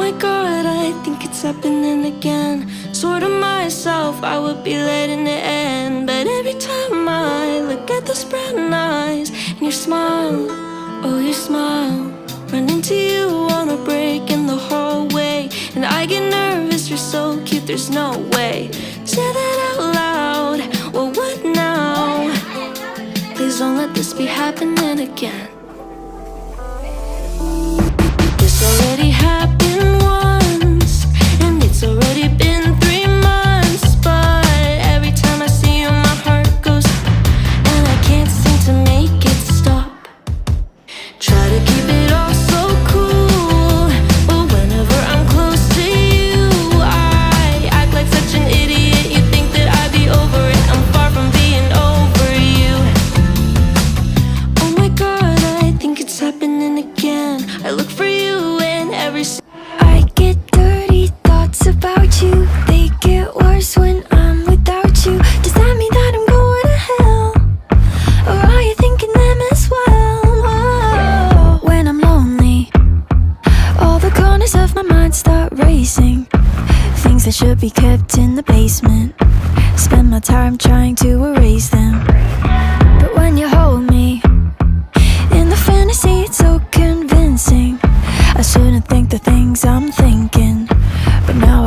my god, I think it's happening again. Sort of myself, I would be letting it end. But every time I look at those brown eyes and your smile, oh your smile, run into you on a break in the hallway, and I get nervous, you're so cute, there's no way. Say that out loud, well what now? Please don't let this be happening again. This already happened once, and it's already been 3 months. But every time I see you my heart goes, and I can't seem to make it stop. Try to keep it all so cool, but whenever I'm close to you, I act like such an idiot. You think that I'd be over it, I'm far from being over you. Oh my god, I think it's happening again. I look for you in every I get dirty thoughts about you. They get worse when I'm without you. Does that mean that I'm going to hell? Or are you thinking them as well? Whoa. When I'm lonely, all the corners of my mind start racing. Things that should be kept in the basement, spend my time trying to erase them.